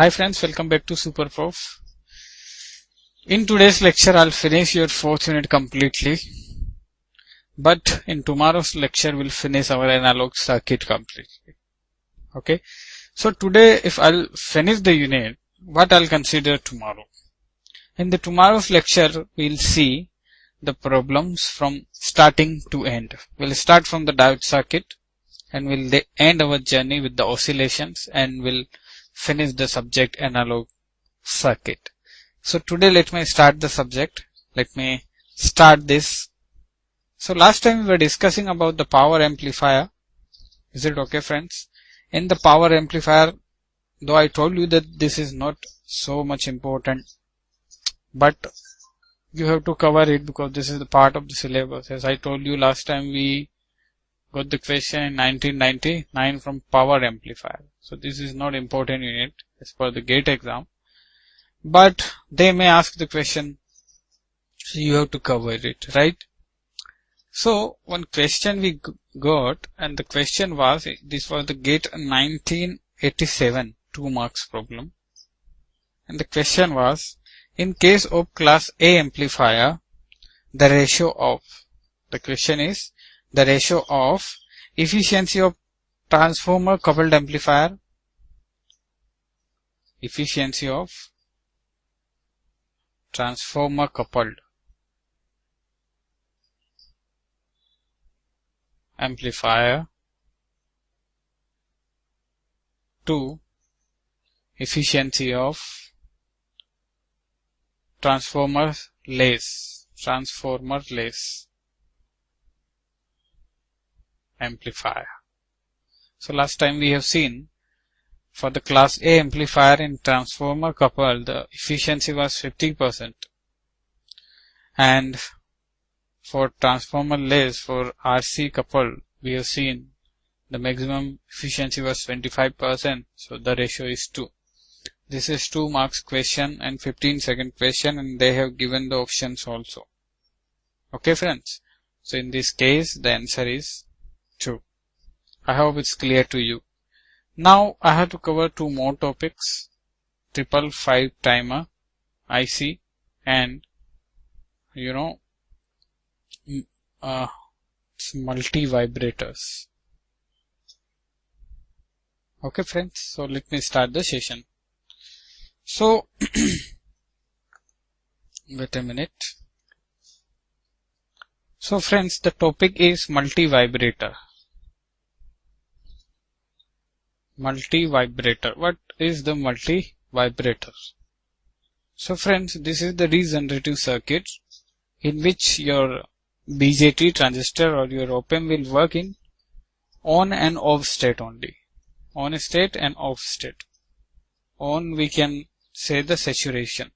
Hi friends, welcome back to SuperProfs. In today's lecture, I'll finish your 4th unit completely. But in tomorrow's lecture, we'll finish our analog circuit completely. Okay. So today, if I'll finish the unit, what I'll consider tomorrow. In the tomorrow's lecture, we'll see the problems from starting to end. We'll start from the diode circuit and we'll end our journey with the oscillations and we'll finish the subject analog circuit. So today let me start the subject. Let me start this. So last time we were discussing about the power amplifier. Is it okay, friends? In the power amplifier, though I told you that this is not so much important, but you have to cover it because this is the part of the syllabus. As I told you last time, we got the question in 1999 from power amplifier. So this is not important unit as per the GATE exam, but they may ask the question, so you have to cover it, right? So one question we got, and the question was, this was the GATE 1987 2 marks problem, and the question was, in case of class A amplifier, the ratio of, the question is, the ratio of efficiency of transformer coupled amplifier, efficiency of transformer coupled amplifier to efficiency of transformerless amplifier. So last time we have seen for the class A amplifier in transformer coupled, the efficiency was 50%, and for transformerless, for RC coupled, we have seen the maximum efficiency was 25%, so the ratio is 2. This is 2 marks question and 15-second question, and they have given the options also. Okay friends, so in this case the answer is 2. I hope it's clear to you. Now I have to cover 2 more topics, 555 timer IC and multi vibrators. Okay friends, so let me start the session. So wait a minute. So friends, the topic is multi vibrator. Multi vibrator. What is the multi vibrator? So friends, this is the regenerative circuit in which your BJT transistor or your op-amp will work in on and off state only. On state and off state. On, we can say the saturation.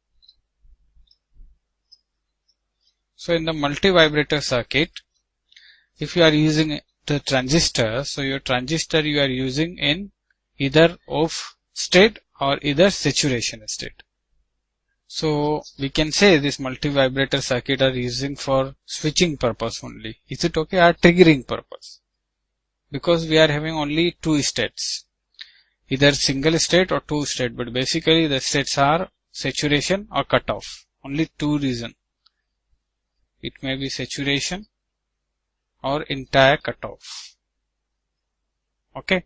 So in the multi-vibrator circuit, if you are using the transistor, so your transistor you are using in either off state or either saturation state. So we can say this multi-vibrator circuit are using for switching purpose only. Is it okay? Or triggering purpose? Because we are having only 2 states. Either single state or 2 state, but basically the states are saturation or cutoff. Only 2 reasons. It may be saturation or entire cutoff. Okay.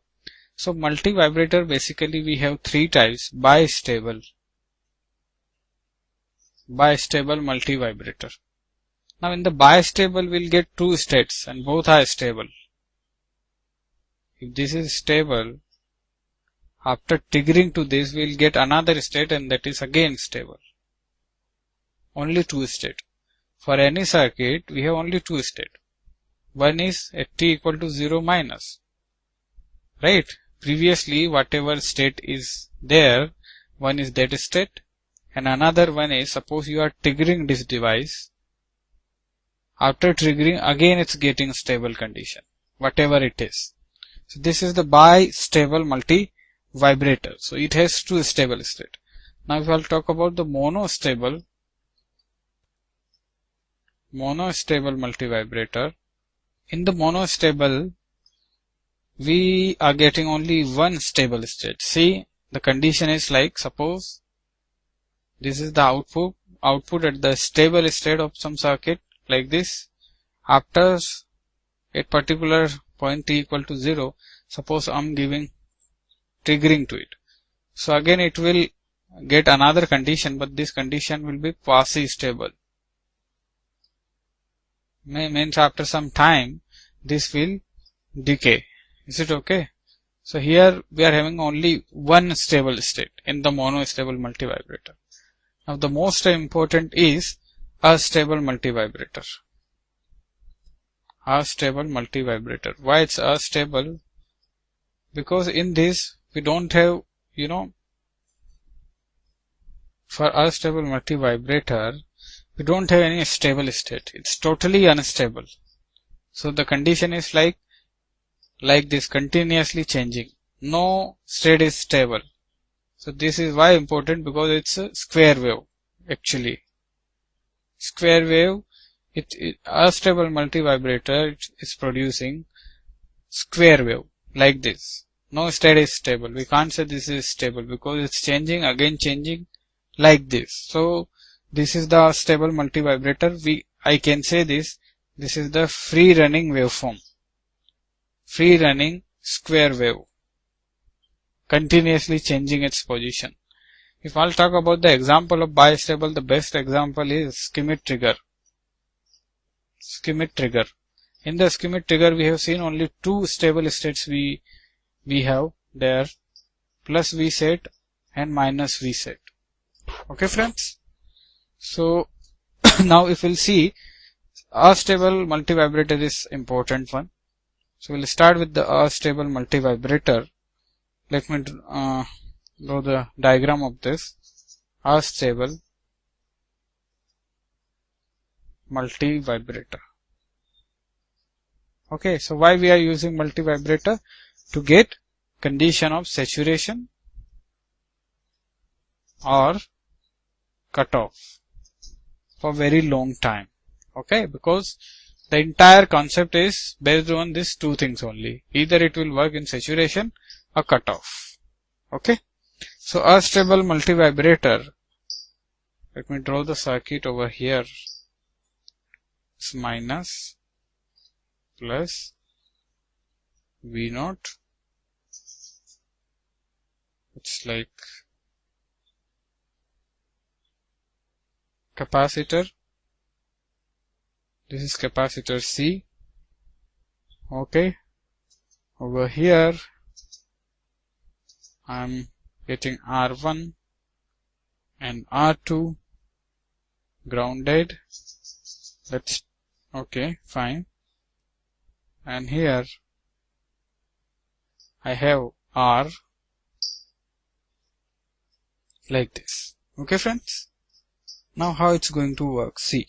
So multi-vibrator, basically we have 3 types. Bistable multi-vibrator. Now in the bistable we'll get 2 states and both are stable. If this is stable, after triggering to this we'll get another state and that is again stable. Only 2 states. For any circuit we have only 2 states. One is at t equal to 0 minus. Right? Previously whatever state is there, one is that state and another one is, suppose you are triggering this device. After triggering again it's getting stable condition, whatever it is. So this is the bistable multi-vibrator. So it has 2 stable states. Now if I'll talk about the monostable multi-vibrator. In the monostable we are getting only one stable state. See, the condition is like, suppose this is the output at the stable state of some circuit like this. After a particular point t equal to 0, suppose I'm giving triggering to it. So again it will get another condition, but this condition will be quasi-stable. Means after some time this will decay. Is it okay? So here we are having only one stable state in the monostable multivibrator. Now the most important is astable multivibrator. Astable multivibrator. Why it's astable? Because in this we don't have, for astable multivibrator we don't have any stable state. It's totally unstable. So the condition is like this, continuously changing. No state is stable. So this is why important, because it's a square wave. Actually, square wave, astable multivibrator is producing square wave like this. No state is stable. We can't say this is stable because it's changing, again changing like this. So this is the stable multivibrator. I can say this is the free running waveform. Free running square wave. Continuously changing its position. If I'll talk about the example of bistable, the best example is Schmitt trigger. Schmitt trigger. In the Schmitt trigger we have seen only two stable states we have there, plus V set and minus V set. Okay friends? So now if we'll see, astable multivibrator is important one. So we'll start with the astable multivibrator. Let me draw the diagram of this. Astable multivibrator. Okay, so why we are using multivibrator? To get condition of saturation or cutoff for very long time. Okay, because the entire concept is based on these two things only. Either it will work in saturation or cutoff. Okay, so astable multivibrator. Let me draw the circuit over here. It's minus, plus, V naught. It's like capacitor. This is capacitor C. Okay. Over here, I'm getting R1 and R2 grounded. Let's, okay, fine. And here, I have R like this. Okay, friends? Now, how it's going to work? See.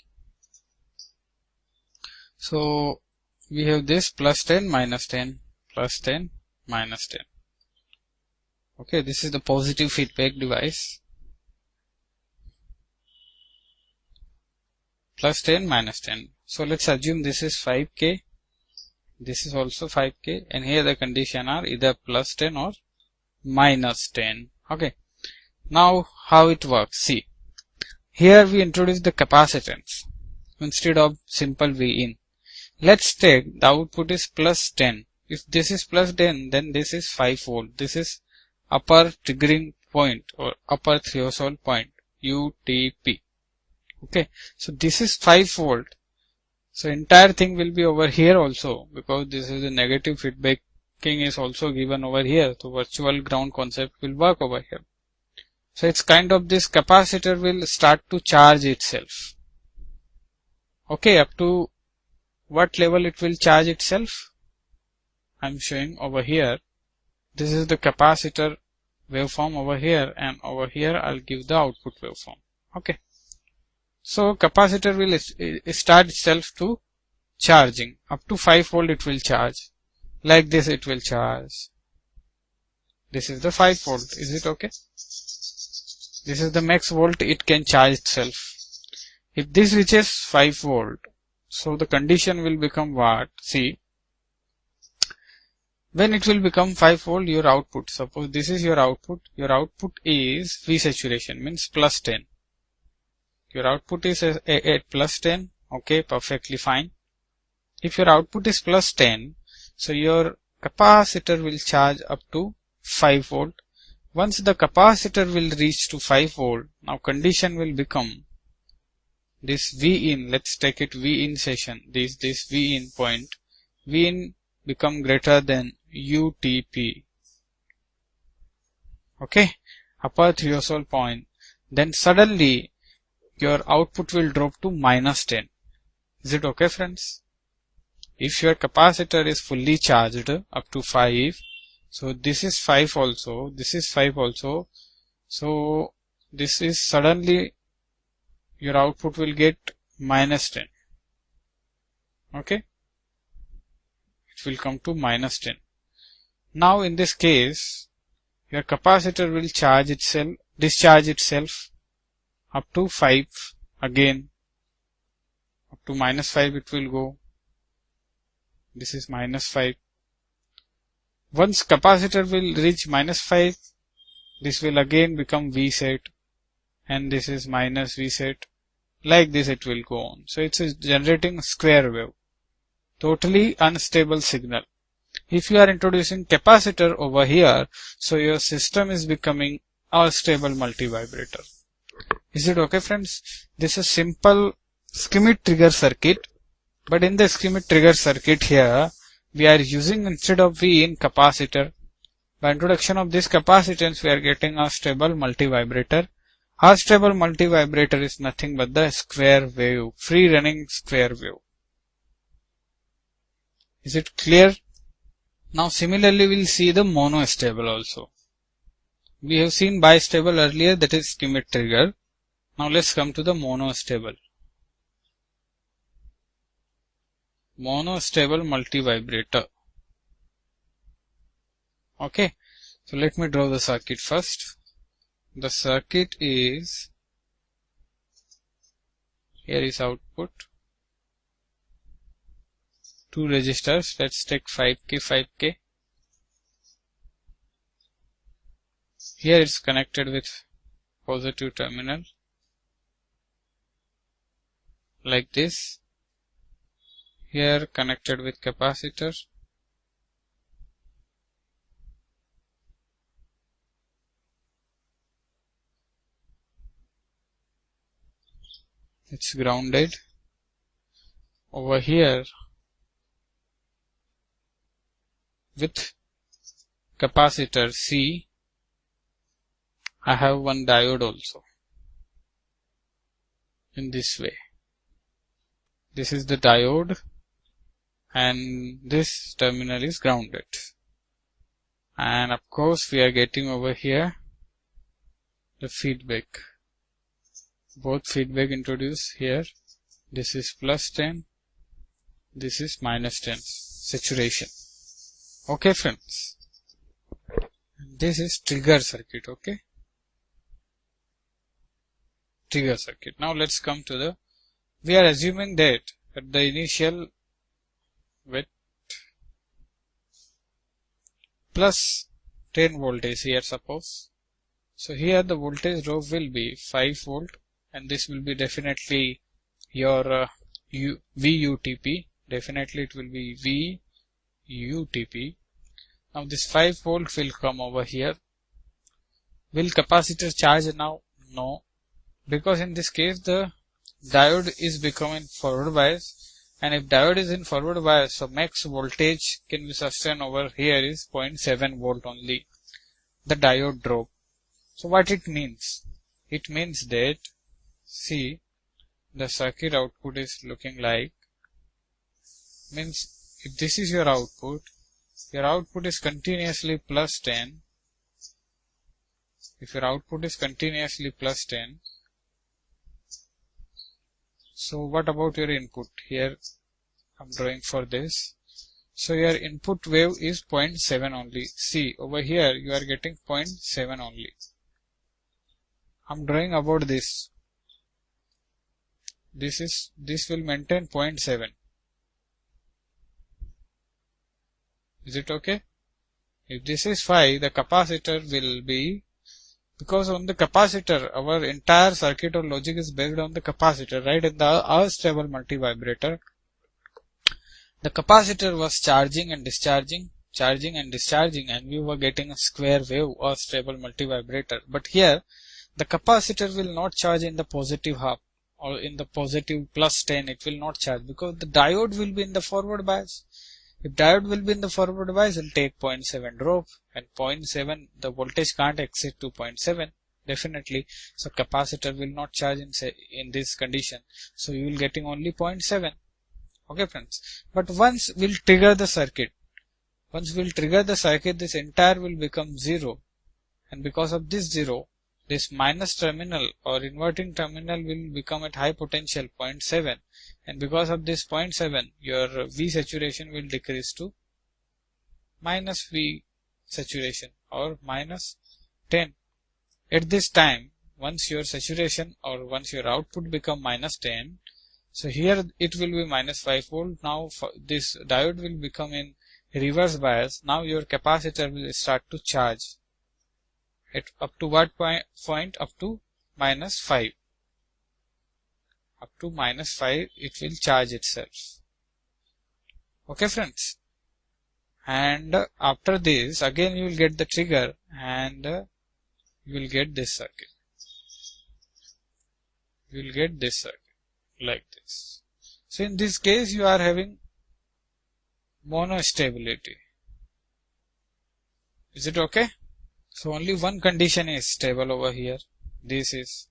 So, we have this plus 10, minus 10, plus 10, minus 10. Okay, this is the positive feedback device. Plus 10, minus 10. So, let's assume this is 5K. This is also 5K. And here the condition are either plus 10 or minus 10. Okay. Now, how it works? See. Here we introduce the capacitance instead of simple V in. Let's take the output is plus 10. If this is plus 10, then this is 5 volt. This is upper triggering point or upper threshold point, UTP. Okay. So this is 5 volt. So entire thing will be over here also, because this is the negative feedbacking is also given over here. So virtual ground concept will work over here. So it's kind of this capacitor will start to charge itself. Okay, up to what level it will charge itself? I'm showing over here. This is the capacitor waveform over here, and over here I'll give the output waveform. Okay. So capacitor will start itself to charging. Up to 5 volt it will charge. Like this it will charge. This is the 5 volt. Is it okay? This is the max volt it can charge itself. If this reaches 5 volt, so the condition will become what? See, When it will become 5 volt, your output, suppose this is your output is V saturation, means plus 10. Your output is at plus 10, okay, perfectly fine. If your output is plus 10, so your capacitor will charge up to 5 volt. Once the capacitor will reach to 5 volt, now condition will become this V in, let's take it V in session, this V in point, V in become greater than UTP, okay, upper threshold point, then suddenly your output will drop to minus 10. Is it okay, friends? If your capacitor is fully charged up to 5, so this is 5 also, this is 5 also, so this is suddenly your output will get minus 10, okay, it will come to minus 10. Now in this case, your capacitor will discharge itself up to 5 again, up to minus 5 it will go, this is minus 5. Once capacitor will reach minus 5, this will again become V set, and this is minus V set, like this it will go on. So it's generating square wave, totally unstable signal. If you are introducing capacitor over here, so your system is becoming a stable multivibrator. Is it okay, friends? This is simple schematic trigger circuit, but in the schematic trigger circuit here, we are using instead of V in capacitor. By introduction of this capacitance, we are getting a stable multivibrator. Our stable multivibrator is nothing but the square wave, free running square wave. Is it clear? Now similarly we will see the monostable also. We have seen bistable earlier, that is schematic trigger. Now let's come to the monostable. Monostable multivibrator. Okay, so let me draw the circuit first. The circuit is, here is output, two resistors, let's take 5K. Here it's connected with positive terminal, like this. Here connected with capacitor. It's grounded. Over here with capacitor C, I have one diode also, in this way. This is the diode and this terminal is grounded. And of course we are getting over here the feedback. Both feedback introduced here. This is plus 10, this is minus 10, saturation. Okay, friends. This is trigger circuit, okay? Trigger circuit. Now let's come to the, we are assuming that at the initial with plus 10 voltage here, suppose. So here the voltage drop will be 5 volt, and this will be definitely your VUTP. Definitely it will be VUTP. Now this 5 volt will come over here. Will capacitor charge now? No, because in this case the diode is becoming forward bias, and if diode is in forward bias, so max voltage can be sustained over here is 0.7 volt only, the diode drop. So what it means? It means that, see, the circuit output is looking like, means if this is your output is continuously plus 10. If your output is continuously plus 10, so what about your input? Here I'm drawing for this. So your input wave is 0.7 only. See, over here you are getting 0.7 only. I'm drawing about this. This will maintain 0.7. Is it okay? If this is 5, the capacitor will be, because on the capacitor, our entire circuit or logic is based on the capacitor, right? In the unstable multivibrator, the capacitor was charging and discharging, and we were getting a square wave or stable multivibrator. But here, the capacitor will not charge in the positive half or in the positive plus 10. It will not charge because the diode will be in the forward bias. If diode will be in the forward bias, it will take 0.7 drop, and 0.7, the voltage can't exceed to 0.7 definitely. So capacitor will not charge in this condition. So you will getting only 0.7. Okay friends. But once we'll trigger the circuit, this entire will become 0. And because of this 0, this minus terminal or inverting terminal will become at high potential 0.7. And because of this 0.7, your V saturation will decrease to minus V saturation or minus 10. At this time, once your saturation or once your output become minus 10, so here it will be minus 5 volt. Now this diode will become in reverse bias. Now your capacitor will start to charge. At up to what point? Up to minus 5. Up to minus 5 it will charge itself. Okay friends. And after this again you will get the trigger and you will get this circuit. You will get this circuit like this. So in this case you are having monostability. Is it okay? So only one condition is stable over here. This is,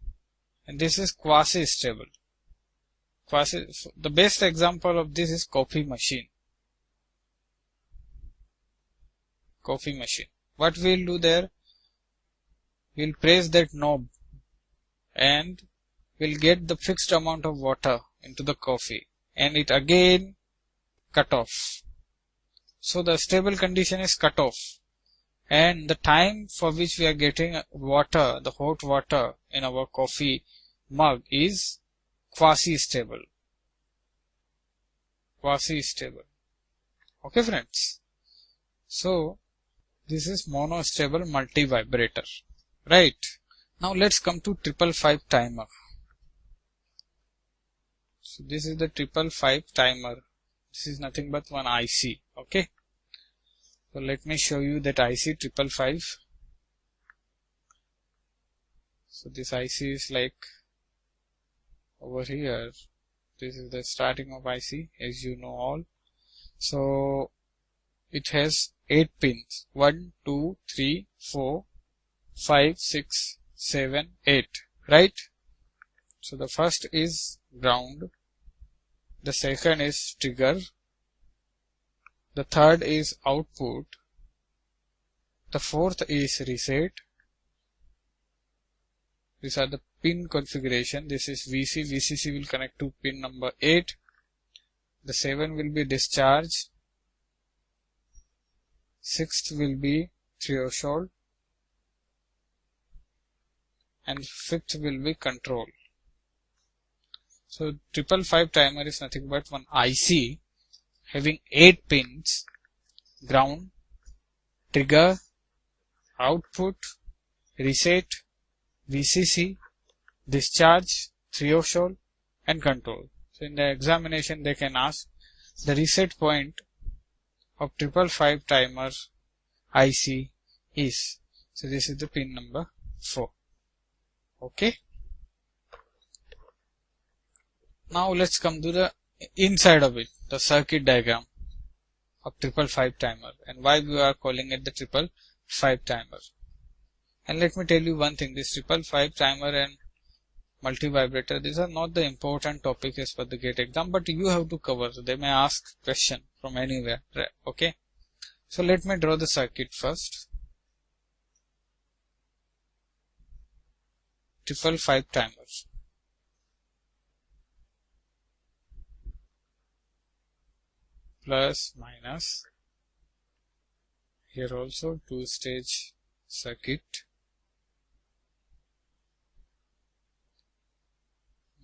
and this is quasi-stable. The best example of this is coffee machine. Coffee machine. What we'll do there? We'll press that knob and we'll get the fixed amount of water into the coffee and it again cut off. So the stable condition is cut off. And the time for which we are getting water, the hot water in our coffee mug is quasi-stable. Quasi-stable. Okay friends. So this is monostable multivibrator. Right. Now let's come to 555 timer. So this is the 555 timer. This is nothing but one IC. Okay. So let me show you that IC 555. So this IC is like over here. This is the starting of IC, as you know all. So it has 8 pins. 1, 2, 3, 4, 5, 6, 7, 8. Right? So the first is ground. The second is trigger. The third is output. The fourth is reset. These are the pin configuration. This is VC. VCC will connect to pin number 8. The 7 will be discharge. 6th will be threshold. And 5th will be control. So 555 timer is nothing but one IC having 8 pins, ground, trigger, output, reset, VCC, discharge, threshold and control. So in the examination they can ask the reset point of 555 timer IC is. So this is the pin number 4. Okay. Now let's come to the inside of it, the circuit diagram of 555 timer and why we are calling it the 555 timer. And let me tell you one thing, this 555 timer and multivibrator, these are not the important topic as per the GATE exam, but you have to cover. So they may ask question from anywhere. Okay. So let me draw the circuit first. 555 timers. Plus minus. Here also 2-stage circuit.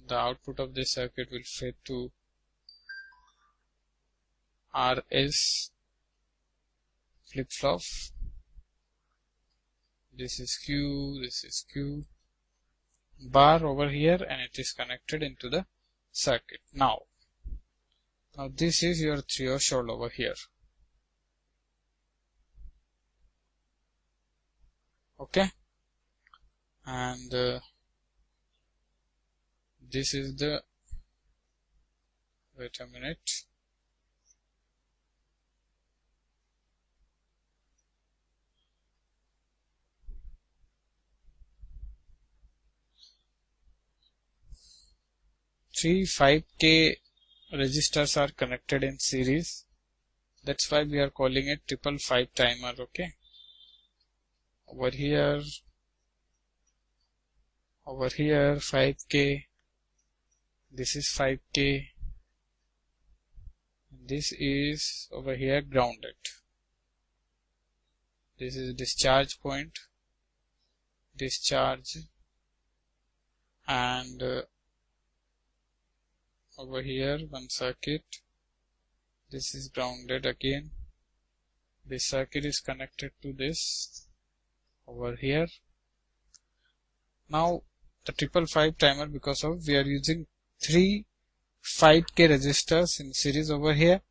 The output of this circuit will fed to RS flip-flop this is Q, this is Q bar over here, and it is connected into the circuit. Now this is your threshold over here. Okay, and this is the, wait a minute, three 5K resistors are connected in series. That's why we are calling it 555 timer. Okay, over here 5K, this is 5K, this is over here grounded, this is discharge point, discharge, and over here one circuit, this is grounded again, this circuit is connected to this over here. Now the 555 timer, because of we are using three 5K resistors in series over here.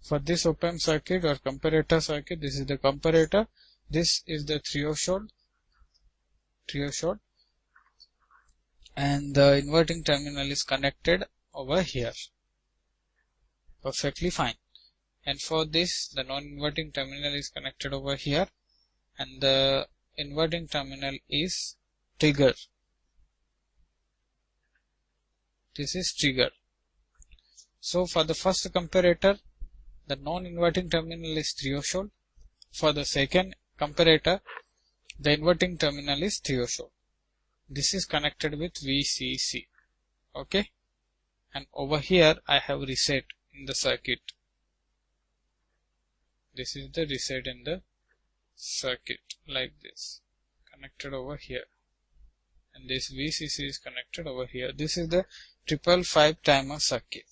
For this op-amp circuit or comparator circuit, this is the comparator, this is the threshold, and the inverting terminal is connected over here. Perfectly fine. And for this, the non-inverting terminal is connected over here, and the inverting terminal is trigger. This is trigger. So for the first comparator, the non-inverting terminal is threshold. For the second comparator, the inverting terminal is threshold. This is connected with VCC. Okay, and over here I have reset in the circuit. This is the reset in the circuit, like this, connected over here, and this VCC is connected over here. This is the 555 timer circuit.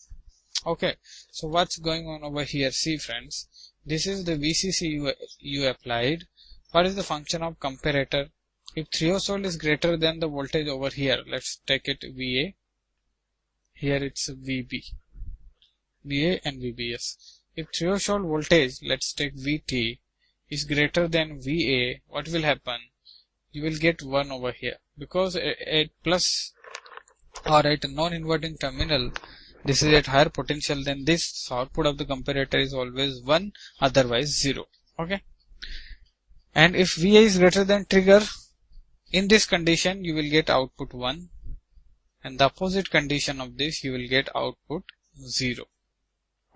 Okay, so what's going on over here? See friends, this is the VCC you applied. What is the function of comparator? If threshold is greater than the voltage over here, let's take it VA, here it's VB, VA and VBS. If threshold voltage, let's take VT, is greater than VA, what will happen? You will get 1 over here, because at plus or at a non-inverting terminal, this is at higher potential than this, so output of the comparator is always 1, otherwise 0. Okay, and if VA is greater than trigger, in this condition you will get output 1, and the opposite condition of this, you will get output 0.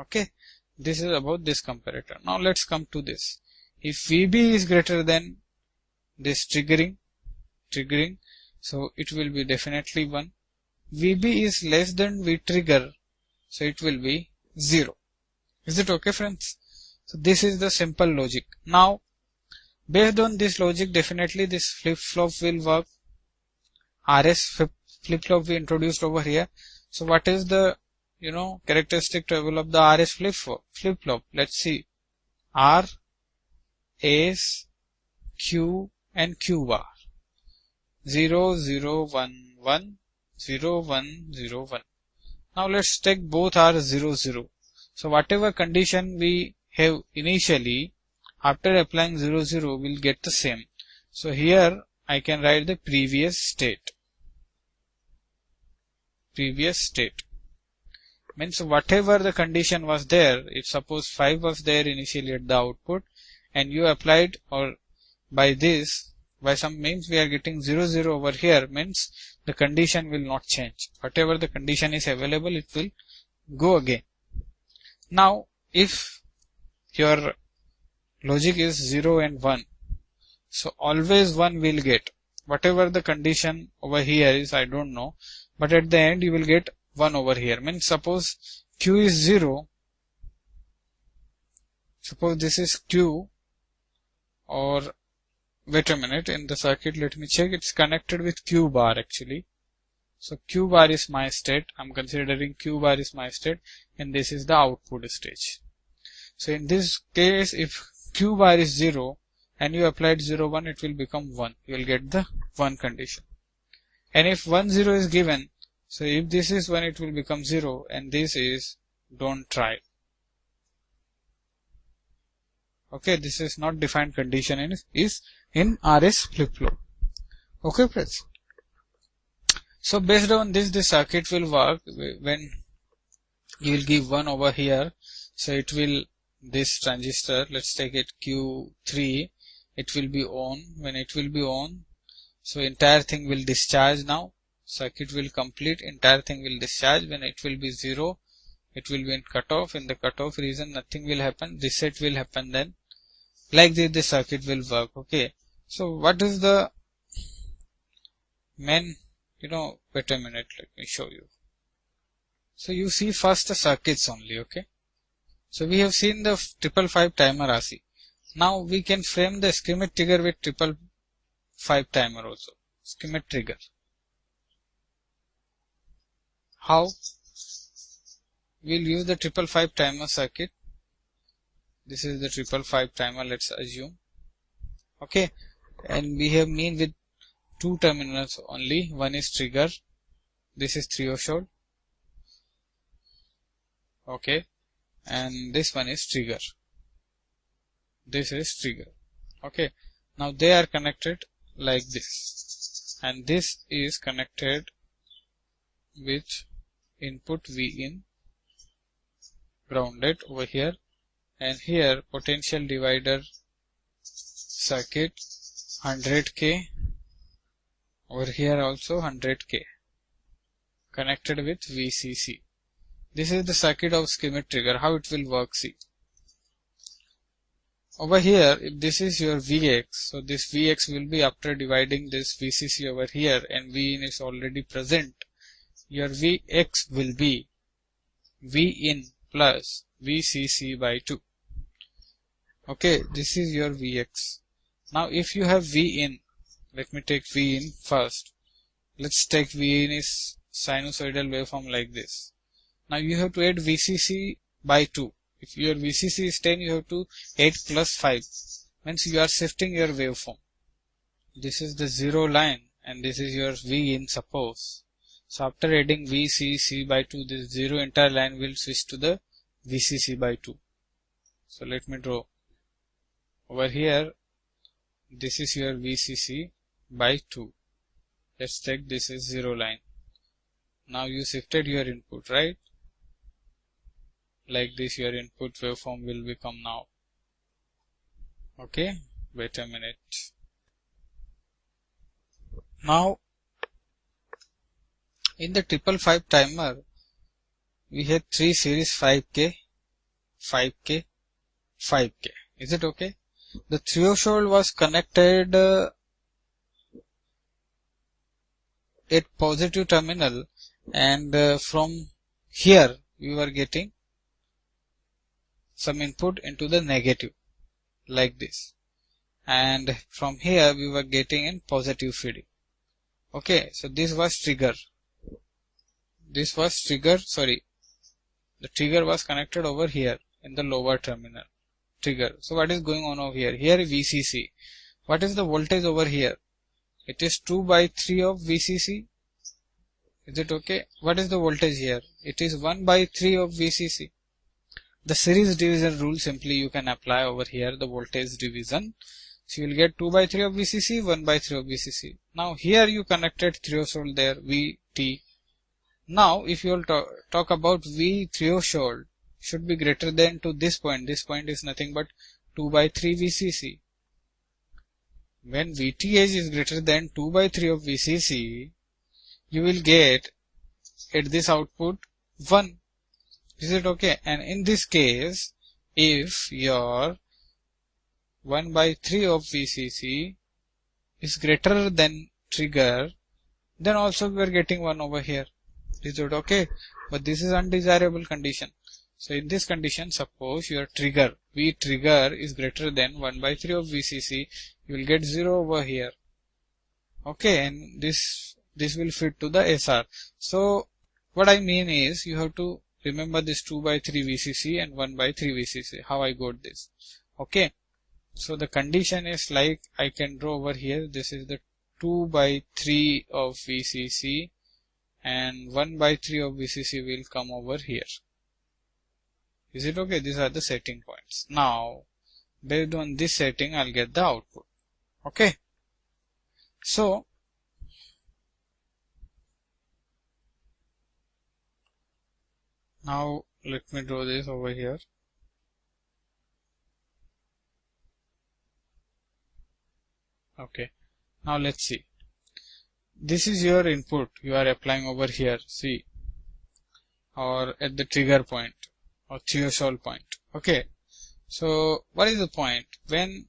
Okay, this is about this comparator. Now let's come to this. If VB is greater than this triggering, so it will be definitely 1. VB is less than V trigger, so it will be 0. Is it okay friends? So this is the simple logic. Now based on this logic, definitely this flip-flop will work. RS flip-flop we introduced over here. So what is the characteristic table of the RS flip-flop? Let's see. R, S, Q and Q bar. 0, 0, 1, 1, 0, 1, 0, 1. Now let's take both are 0, 0. So whatever condition we have initially, after applying 0, 0, we'll get the same. So here I can write the previous state. Means whatever the condition was there, if suppose 5 was there initially at the output, and you applied, or by this, by some means we are getting 0, 0 over here, means the condition will not change. Whatever the condition is available, it will go again. Now if your logic is 0 and 1, so always 1 will get. Whatever the condition over here is, I don't know, but at the end you will get 1 over here. Means suppose Q is 0, suppose this is Q, or wait a minute, in the circuit let me check, it's connected with Q bar actually. So Q bar is my state, I'm considering Q bar is my state, and this is the output stage. So in this case, if Q bar is 0 and you applied 0, 1, it will become 1. You will get the 1 condition. And if 1, 0 is given, so if this is 1, it will become 0, and this is don't try. Okay, this is not defined condition is in RS flip-flop. Okay, friends. So based on this, the circuit will work when you will give 1 over here. So it will, this transistor, let's take it Q3, it will be on. When it will be on, so entire thing will discharge now. Circuit will complete, entire thing will discharge. When it will be 0, it will be in cutoff. In the cutoff region, nothing will happen. Reset will happen then. Like this, the circuit will work. Okay. So what is the main, wait a minute, let me show you. So you see first the circuits only. Okay. So we have seen the 555 timer RC. Now we can frame the schematic trigger with 555 timer also. Schematic trigger. How? We'll use the 555 timer circuit. This is the 555 timer, let's assume. Okay. And we have mean with 2 terminals only. One is trigger. This is threshold. Okay. And this one is trigger. This is trigger. Okay. Now they are connected like this. And this is connected with input Vin, grounded over here. And here potential divider circuit 100K. Over here also 100K. Connected with VCC. This is the circuit of schematic trigger. How it will work, see. Over here, if this is your Vx, so this Vx will be after dividing this VCC over here and Vin is already present. Your Vx will be Vin plus VCC by 2. Okay, this is your Vx. Now if you have Vin, let me take Vin first. Let's take Vin is sinusoidal waveform like this. Now you have to add VCC by 2. If your VCC is 10, you have to 8 plus 5. Means you are shifting your waveform. This is the 0 line and this is your Vin, suppose. So after adding VCC by 2, this 0 entire line will switch to the VCC by 2. So let me draw. Over here, this is your VCC by 2. Let's take this is 0 line. Now you shifted your input, right? Like this your input waveform will become now. Okay, wait a minute. Now in the 555 timer we had 3 series 5K, 5K, 5K. Is it okay? The threshold was connected at positive terminal, and from here we were getting some input into the negative like this, and from here we were getting in positive feeding. Okay, so this was trigger. This was trigger, sorry. The trigger was connected over here in the lower terminal. Trigger. So what is going on over here? Here VCC. What is the voltage over here? It is 2 by 3 of VCC. Is it okay? What is the voltage here? It is 1 by 3 of VCC. The series division rule simply you can apply over here, the voltage division. So you will get 2 by 3 of VCC, 1 by 3 of VCC. Now here you connected threshold there, VT. Now if you will talk about V threshold should be greater than to this point. This point is nothing but 2 by 3 VCC. When VTH is greater than 2 by 3 of VCC, you will get at this output 1. Is it okay? And in this case, if your 1 by 3 of VCC is greater than trigger, then also we are getting 1 over here. Is it okay? But this is undesirable condition. So in this condition, suppose your trigger, V trigger is greater than 1 by 3 of VCC, you will get 0 over here. Okay, and this will fit to the SR. So what I mean is, you have to remember this 2 by 3 VCC and 1 by 3 VCC. How I got this? Okay. So the condition is like I can draw over here. This is the 2 by 3 of VCC and 1 by 3 of VCC will come over here. Is it okay? These are the setting points. Now, based on this setting, I'll get the output. Okay. So, now let me draw this over here. Okay. Now let's see. This is your input you are applying over here. See. Or at the trigger point or threshold point. Okay. So, what is the point? When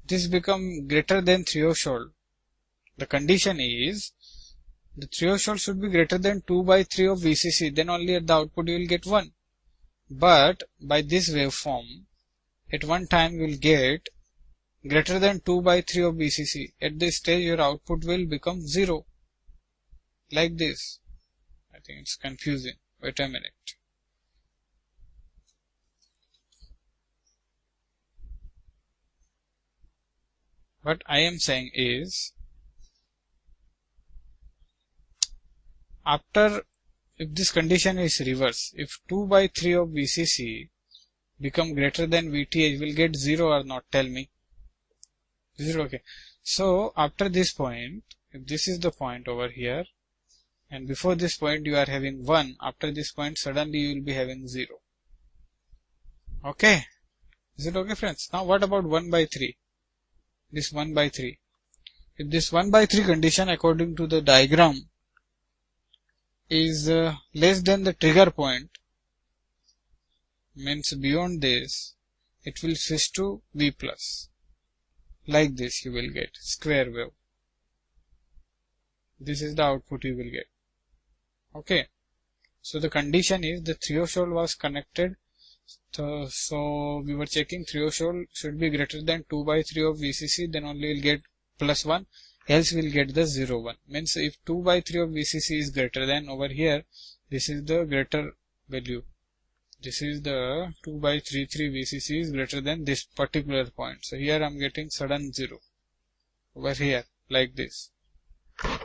this become greater than threshold, the condition is the threshold should be greater than 2 by 3 of VCC, then only at the output you will get 1. But by this waveform, at one time you will get greater than 2 by 3 of VCC. At this stage your output will become 0. Like this. I think it's confusing. Wait a minute. What I am saying is, after, if this condition is reverse, if 2 by 3 of VCC become greater than VTH, will get 0 or not? Tell me. 0, okay. So, after this point, if this is the point over here, and before this point you are having 1, after this point suddenly you will be having 0. Okay. Is it okay, friends? Now, what about 1 by 3? This 1 by 3. If this 1 by 3 condition according to the diagram is less than the trigger point, means beyond this, it will switch to V plus. Like this you will get square wave. This is the output you will get. Okay. So the condition is the threshold was connected. So we were checking threshold should be greater than 2 by 3 of VCC, then only will get plus 1, else we'll get the 0, 1. Means if 2 by 3 of VCC is greater than over here, this is the greater value. This is the 2 by 3 VCC is greater than this particular point. So here I'm getting sudden 0 over here like this.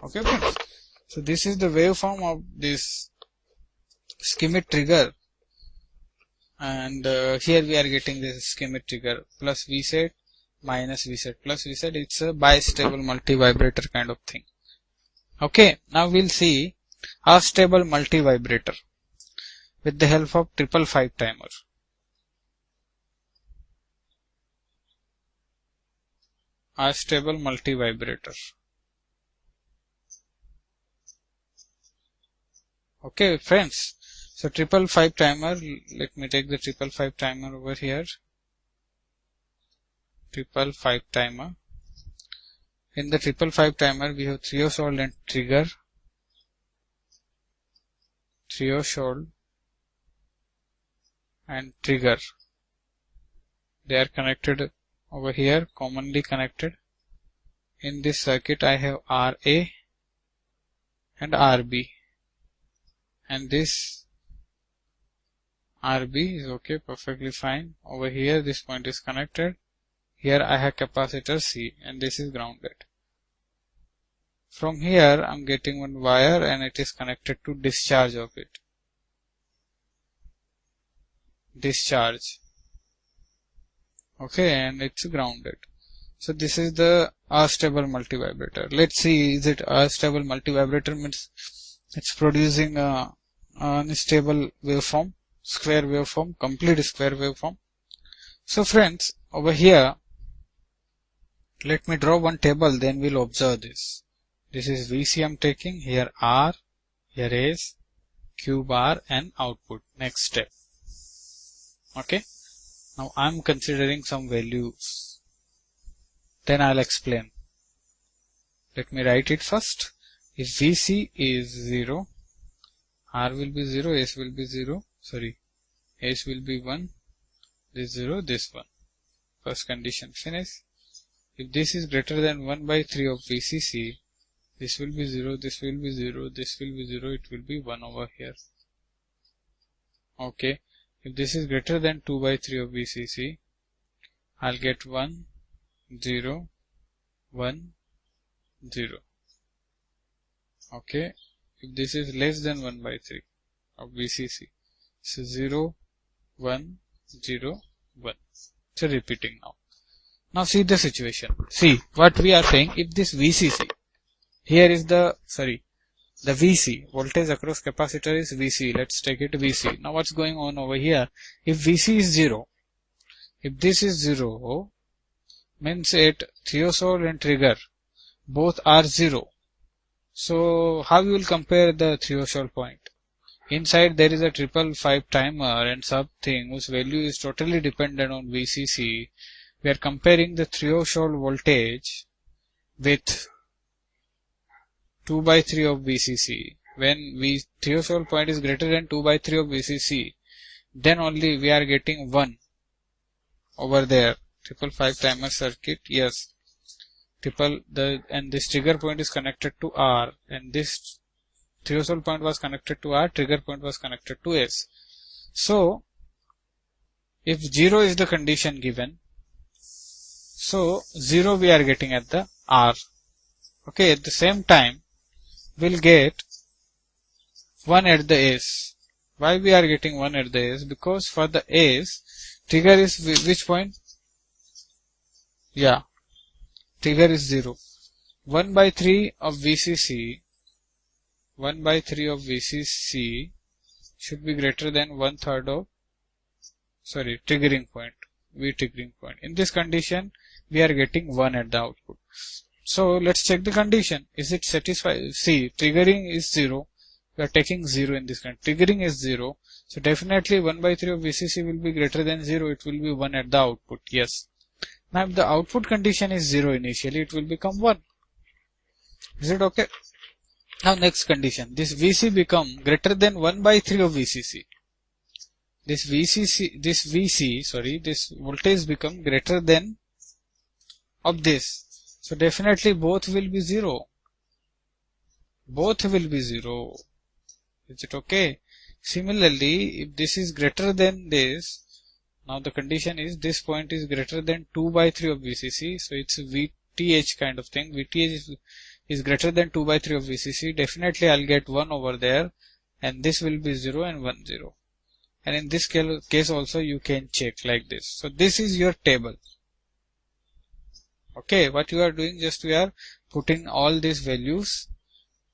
Okay, friends. So this is the waveform of this schemic trigger, and here we are getting this schemic trigger plus Vset minus Vset plus Vset. It's a bistable multi-vibrator kind of thing. Okay, now we'll see a stable multi-vibrator with the help of 555 timer. A stable multi-vibrator. Okay, friends. So 555 timer, let me take the 555 timer over here. 555 timer. In the 555 timer, we have threshold and trigger. Threshold and trigger. They are connected over here, commonly connected. In this circuit, I have RA and RB. And this RB is okay, perfectly fine. Over here, this point is connected. Here I have capacitor C and this is grounded. From here, I am getting one wire and it is connected to discharge of it. Discharge. Okay, and it's grounded. So this is the astable multivibrator. Let's see, is it astable multivibrator? Means it's producing a unstable waveform, square waveform, complete square waveform. So friends, over here, let me draw one table, then we'll observe this. This is VC I'm taking, here R, here is Q bar and output. Next step. Okay. Now I'm considering some values. Then I'll explain. Let me write it first. If VC is 0, R will be 0, S will be 0, S will be 1, this 0, this 1. First condition finish. If this is greater than 1 by 3 of VCC, this will be 0, this will be 0, this will be 0, it will be 1 over here. Okay. If this is greater than 2 by 3 of VCC, I'll get 1, 0, 1, 0. Okay. If this is less than 1 by 3 of VCC, so 0, 1, 0, 1. So repeating now. Now see the situation. See what we are saying. If this VCC, here is the VC, voltage across capacitor is VC. Let's take it VC. Now what's going on over here? If VC is 0, if this is 0, means at threshold and trigger, both are 0. So how you will compare the threshold point? Inside there is a 555 timer and something whose value is totally dependent on VCC. We are comparing the threshold voltage with 2 by 3 of VCC. When threshold point is greater than 2 by 3 of VCC, then only we are getting 1 over there. 555 timer circuit, yes. And this trigger point is connected to R, and this threshold point was connected to R, trigger point was connected to S. So, if 0 is the condition given, so 0 we are getting at the R. Okay, at the same time, we'll get 1 at the S. Why we are getting 1 at the S? Because for the S, trigger is which point? Yeah, trigger is 0. 1 by 3 of VCC, 1 by 3 of VCC should be greater than 1/3 of, triggering point, V triggering point. In this condition, we are getting 1 at the output. So let's check the condition. Is it satisfied? See, triggering is 0. We are taking 0 in this condition. Triggering is 0. So definitely 1 by 3 of VCC will be greater than 0. It will be 1 at the output. Yes. Now if the output condition is 0 initially, it will become 1. Is it okay? Now next condition. This VC become greater than 1 by 3 of VCC. This voltage become greater than of this. So definitely both will be 0. Both will be 0. Is it okay? Similarly, if this is greater than this, now the condition is this point is greater than 2 by 3 of VCC. So it's a VTH kind of thing. VTH is greater than 2 by 3 of VCC. Definitely I'll get 1 over there, and this will be 0 and 1, 0. And in this case also you can check like this. So this is your table. Okay, what you are doing, just we are putting all these values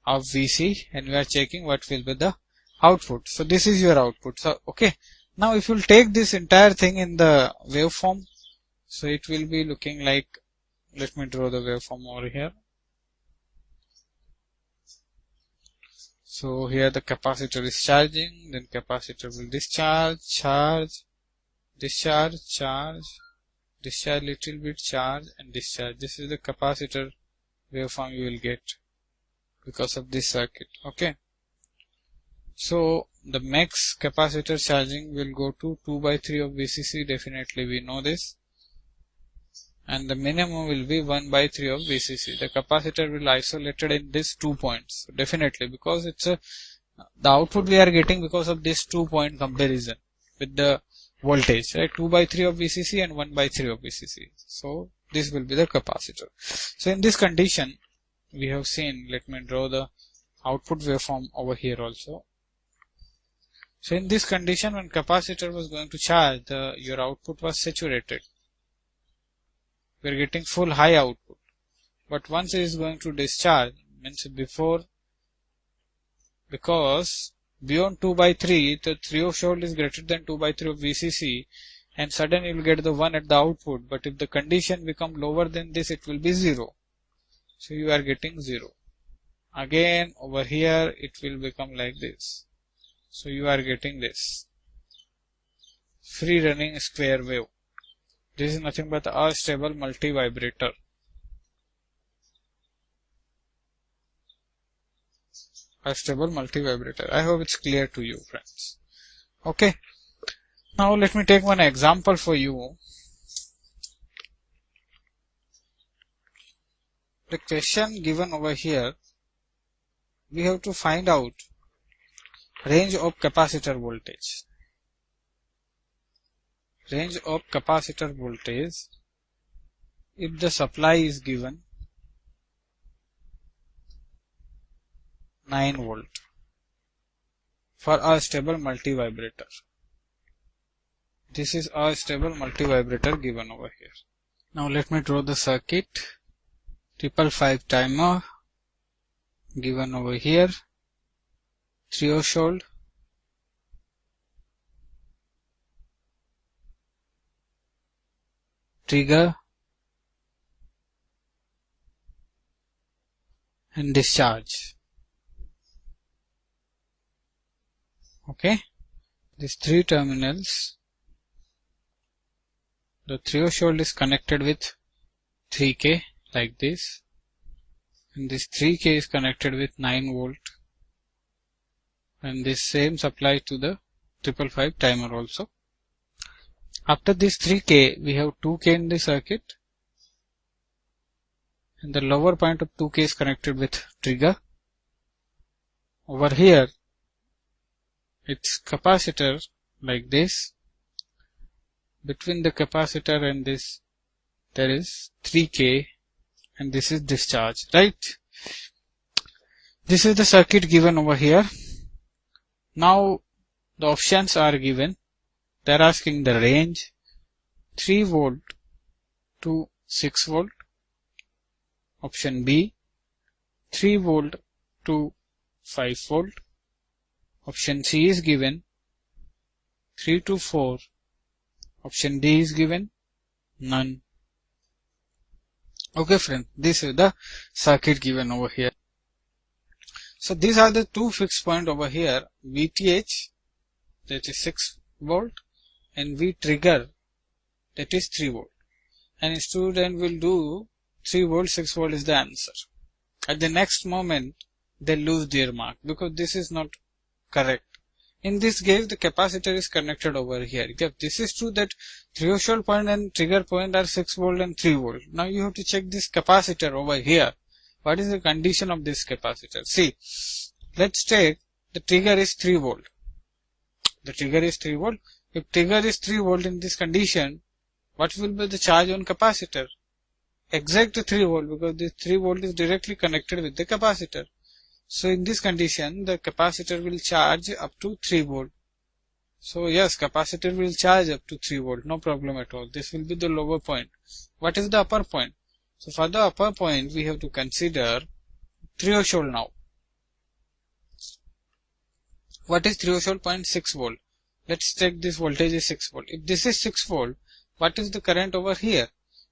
of VC and we are checking what will be the output. So this is your output. So okay, now if you take this entire thing in the waveform, so it will be looking like, let me draw the waveform over here. So here the capacitor is charging, then capacitor will discharge, charge, discharge, charge, discharge little bit, charge and discharge. This is the capacitor waveform you will get because of this circuit. Okay. So the max capacitor charging will go to 2 by 3 of VCC. Definitely we know this. And the minimum will be 1 by 3 of VCC. The capacitor will isolated in these 2 points. So definitely, because it's the output we are getting because of this 2-point comparison with the voltage, right? 2 by 3 of VCC and 1 by 3 of VCC. So this will be the capacitor. So in this condition, we have seen, let me draw the output waveform over here also. So in this condition, when capacitor was going to charge, your output was saturated. We are getting full high output. But once it is going to discharge, means because beyond 2 by 3, the threshold is greater than 2 by 3 of VCC, and suddenly you will get the 1 at the output. But if the condition become lower than this, it will be 0. So you are getting 0. Again over here it will become like this. So you are getting this free running square wave. This is nothing but a stable multi-vibrator. A stable multi-vibrator. I hope it's clear to you, friends. Okay. Now let me take one example for you. The question given over here, we have to find out range of capacitor voltage. Range of capacitor voltage if the supply is given 9 volt for a stable multi-vibrator. This is a stable multi-vibrator given over here. Now let me draw the circuit. 555 timer given over here. Threshold. Trigger. And discharge. Okay. These 3 terminals. The threshold is connected with 3K like this, and this 3K is connected with 9 volt, and this same applies to the 555 timer also. After this 3K, we have 2K in the circuit, and the lower point of 2K is connected with trigger. Over here, it's capacitor like this. Between the capacitor and this, there is 3K, and this is discharge, right? This is the circuit given over here. Now, the options are given. They are asking the range 3 volt to 6 volt. Option B, 3 volt to 5 volt. Option C is given 3 to 4. Option D is given none. Okay friend, this is the circuit given over here. So these are the 2 fixed point over here. VTH, that is 6 volt, and V trigger, that is 3 volt. And student will do 3 volt, 6 volt is the answer. At the next moment, they lose their mark because this is not correct. In this case, the capacitor is connected over here. If this is true that threshold point and trigger point are 6 volt and 3 volt. Now you have to check this capacitor over here. What is the condition of this capacitor? See, let's take the trigger is 3 volt. The trigger is 3 volt. If trigger is 3 volt in this condition, what will be the charge on capacitor? Exact 3 volt, because this 3 volt is directly connected with the capacitor. So in this condition, the capacitor will charge up to 3 volt. So yes, capacitor will charge up to 3 volt, no problem at all. This will be the lower point. What is the upper point? So for the upper point, we have to consider threshold now. What is threshold point? 6 volt. Let's take this voltage is 6 volt. If this is 6 volt, what is the current over here?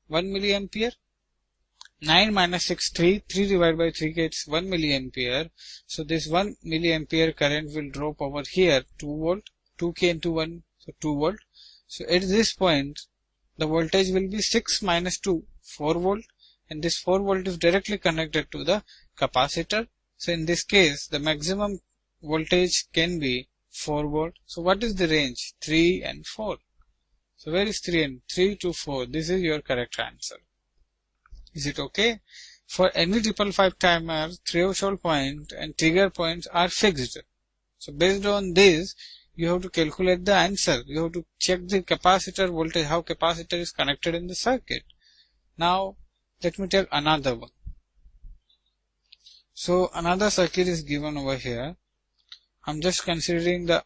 1 milliampere. 9 minus 6, 3 divided by 3 gets 1 milliampere. So this 1 milliampere current will drop over here 2 volt, 2K into 1, so 2 volt. So at this point, the voltage will be 6 minus 2, 4 volt, and this 4 volt is directly connected to the capacitor. So in this case, the maximum voltage can be 4 volt. So what is the range? 3 and 4. So where is 3 and 3 to 4? This is your correct answer. Is it okay? For any 555 timer, threshold point and trigger points are fixed. So based on this, you have to calculate the answer. You have to check the capacitor voltage, how capacitor is connected in the circuit. Now, let me take another one. So another circuit is given over here. I'm just considering the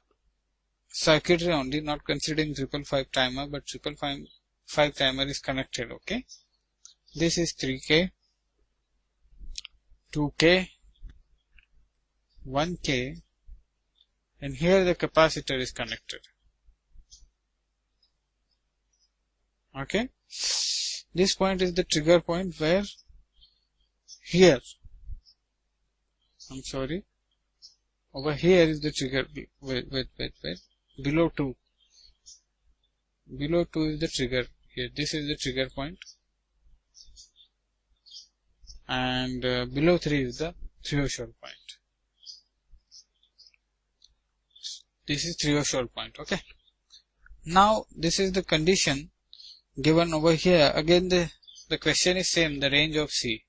circuitry only, not considering 555 timer, but 555 timer is connected, okay? This is 3K, 2K, 1K, and here the capacitor is connected. Okay? This point is the trigger point where here, over here is the trigger, wait, below 2. Below 2 is the trigger here. This is the trigger point. And below 3 is the threshold point. This is threshold point, okay. Now this is the condition given over here. Again the question is same, the range of C.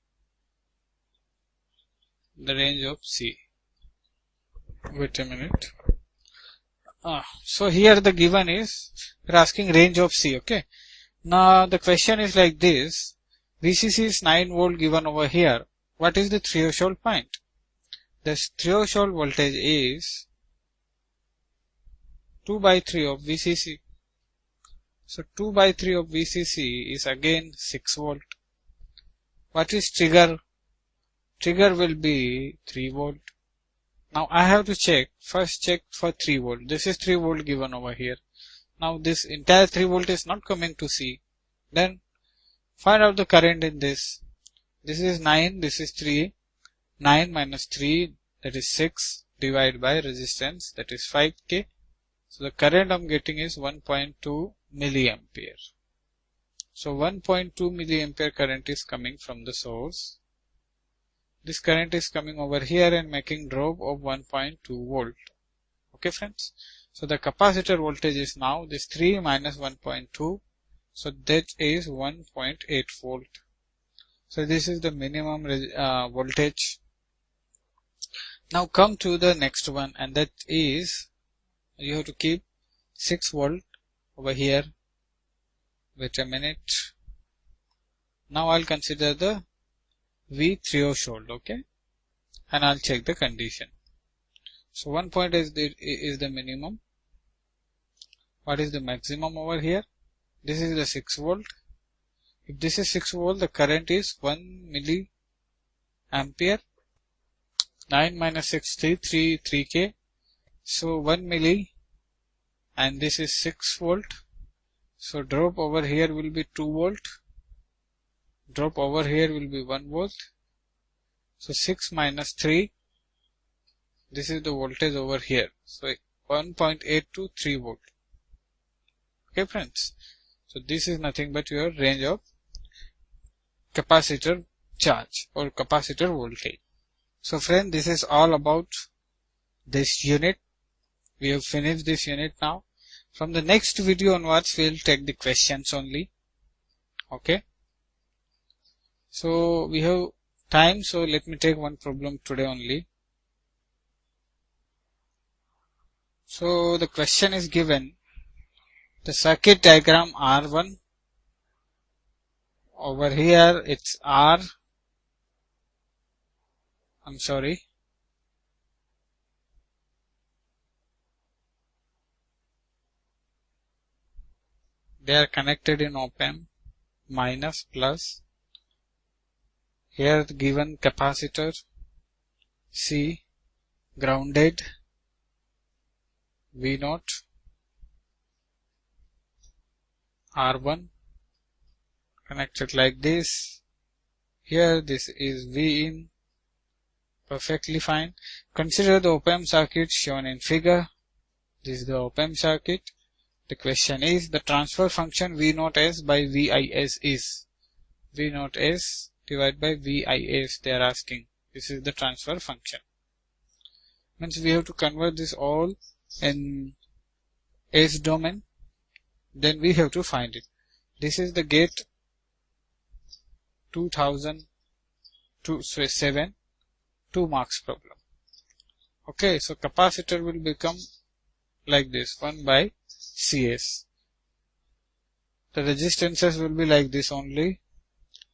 The range of C. Wait a minute. So here the given is, we're asking range of C, okay. Now the question is like this. VCC is 9 volt given over here. What is the threshold point? The threshold voltage is 2 by 3 of VCC. So 2 by 3 of VCC is again 6 volt. What is trigger? Trigger will be 3 volt. Now I have to first check for 3 volt. This is 3 volt given over here. Now this entire 3 volt is not coming to C. Then find out the current in this. This is 9, this is 3. 9 minus 3, that is 6, divided by resistance, that is 5K. So the current I'm getting is 1.2 milliampere. So 1.2 milliampere current is coming from the source. This current is coming over here and making drop of 1.2 volt. Okay friends. So the capacitor voltage is now this 3 minus 1.2. So that is 1.8 volt. So this is the minimum voltage. Now come to the next one, and that is you have to keep 6 volt over here. Wait a minute. Now I'll consider the V threshold, okay, and I'll check the condition. So 1 point is the minimum. What is the maximum over here? This is the 6 volt. If this is 6 volt, the current is 1 milliampere. 9 minus 6, 3K. So 1 milli, and this is 6 volt. So drop over here will be 2 volt. Drop over here will be 1 volt. So 6 minus 3. This is the voltage over here. So 1.8 to 3 volt. Okay friends. So this is nothing but your range of capacitor charge or capacitor voltage. So friend, this is all about this unit. We have finished this unit now. From the next video onwards, we will take the questions only. Okay. So we have time. So let me take one problem today only. So the question is given. The circuit diagram R1. Over here it's R. I'm sorry. They are connected in op-amp, minus, plus. Here the given capacitor C, grounded, V0, R1, connected like this. Here this is V in, perfectly fine. Consider the op-amp circuit shown in figure. This is the op-amp circuit. The question is the transfer function V0S by VIS is. V0S divided by VIS they are asking. This is the transfer function. Means we have to convert this all in S domain. Then we have to find it. This is the gate 2007 2 marks problem. Okay, so capacitor will become like this, 1 by CS. The resistances will be like this only.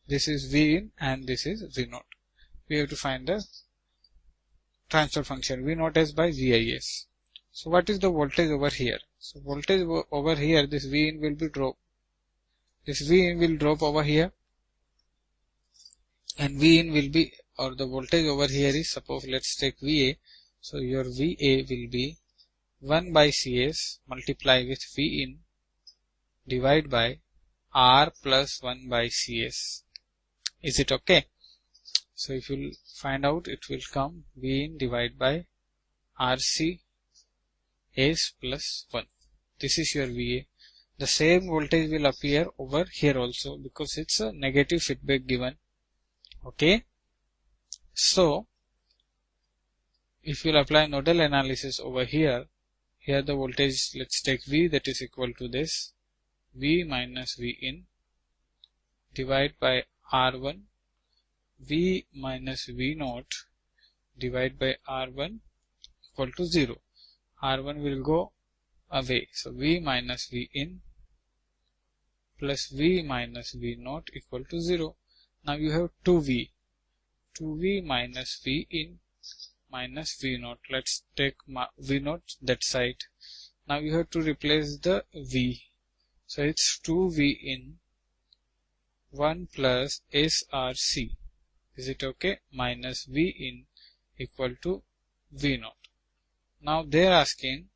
This is V in and this is V0. We have to find the transfer function V0S by VIS. So what is the voltage over here? So voltage over here, this V in will be drop. This V in will drop over here, and V in will be, or the voltage over here is, suppose let's take VA. So your VA will be 1 by CS multiply with V in divide by R plus 1 by CS. Is it okay? So if you find out, it will come V in divide by RC S plus 1. This is your VA. The same voltage will appear over here also because it's a negative feedback given. Okay. So if you will apply nodal analysis over here, here the voltage, let's take V, that is equal to this V minus V in divide by R1 V minus V0 divide by R1 equal to 0. R1 will go away. So V minus V in plus V minus V0 equal to 0. Now you have 2v. 2v minus v in minus v naught. Let's take v naught that side. Now you have to replace the v. So it's 2v in 1 plus src. Is it okay? Minus v in equal to v naught. Now they are asking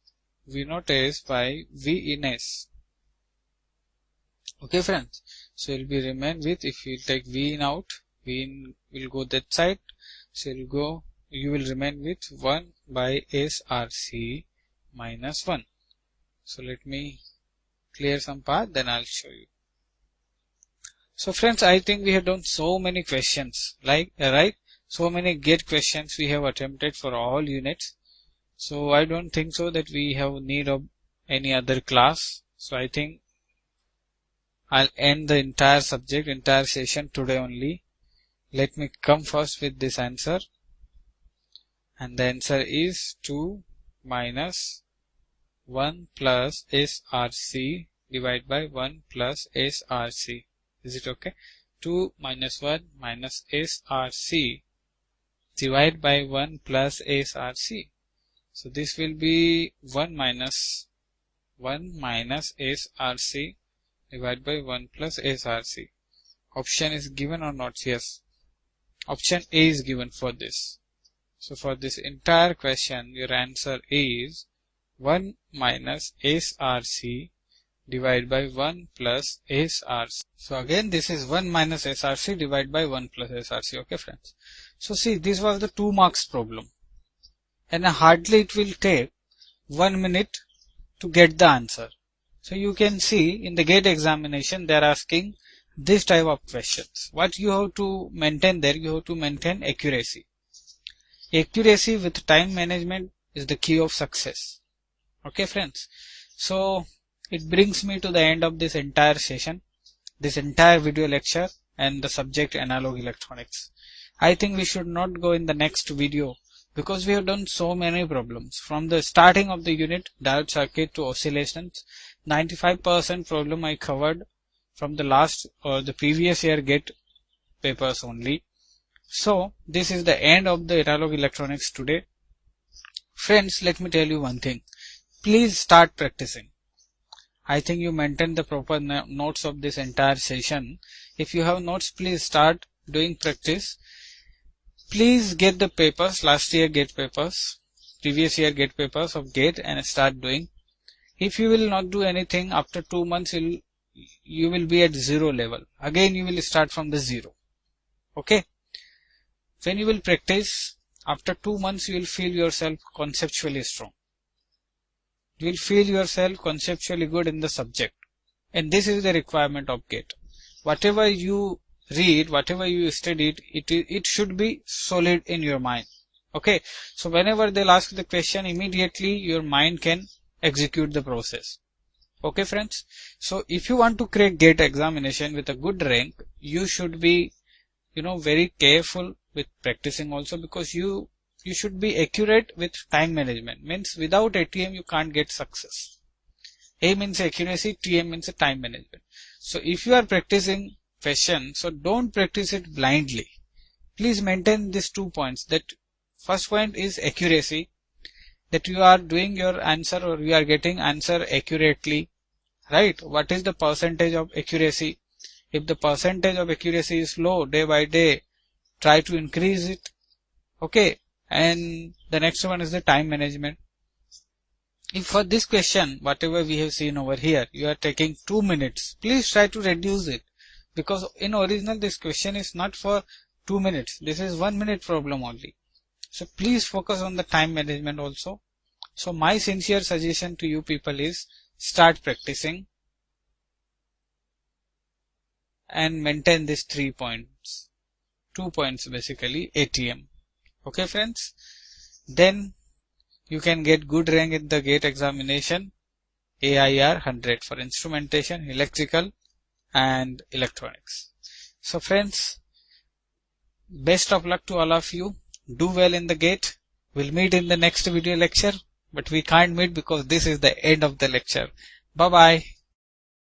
v naught is by v in s. Okay friends. So it will be remain with, if you take v in out, v in will go that side. So you will remain with 1 by src minus 1. So let me clear some part, then I'll show you. So friends, I think we have done so many questions, right? So many gate questions we have attempted for all units. So I don't think so that we have need of any other class. So I think I'll end the entire subject, entire session today only. Let me come first with this answer. And the answer is 2 minus 1 plus src divided by 1 plus src. Is it okay? 2 minus 1 minus src divided by 1 plus src. So this will be 1 minus src divided by 1 plus src. Option is given or not? Yes. Option A is given for this. So for this entire question, your answer is 1 minus src divided by 1 plus src. So again, this is 1 minus src divided by 1 plus src. Okay friends. So see, this was the 2 marks problem. And hardly it will take 1 minute to get the answer. So you can see in the gate examination, they are asking this type of questions. What you have to maintain there, you have to maintain accuracy. Accuracy with time management is the key of success. Okay friends. So it brings me to the end of this entire session, this entire video lecture and the subject analog electronics. I think we should not go in the next video because we have done so many problems. From the starting of the unit, diode circuit to oscillations, 95% problem I covered from the last or the previous year gate papers only. So this is the end of the analog electronics today. Friends, let me tell you one thing. Please start practicing. I think you maintain the proper notes of this entire session. If you have notes, please start doing practice. Please get the papers, last year gate papers, previous year gate papers of gate and start doing. If you will not do anything, after 2 months you will be at 0 level. Again you will start from the 0. Okay. When you will practice, after 2 months you will feel yourself conceptually strong. You will feel yourself conceptually good in the subject. And this is the requirement of gate. Whatever you read, whatever you studied, it should be solid in your mind. Okay. So whenever they'll ask the question, immediately your mind can execute the process. Okay friends. So if you want to crack gate examination with a good rank, you should be, very careful with practicing also, because you should be accurate with time management. Means without ATM you can't get success. A means accuracy, TM means time management. So if you are practicing question, so don't practice it blindly. Please maintain these 2 points. That first point is accuracy, that you are doing your answer or you are getting answer accurately, right? What is the percentage of accuracy? If the percentage of accuracy is low, day by day, try to increase it. Okay. And the next one is the time management. If for this question, whatever we have seen over here, you are taking 2 minutes, please try to reduce it. Because in original, this question is not for 2 minutes. This is 1 minute problem only. So please focus on the time management also. So my sincere suggestion to you people is start practicing and maintain these 3 points. 2 points basically, ATM. Okay friends. Then you can get good rank in the gate examination, AIR 100 for instrumentation, electrical and electronics. So friends, best of luck to all of you. Do well in the gate. We'll meet in the next video lecture, but we can't meet because this is the end of the lecture. Bye bye.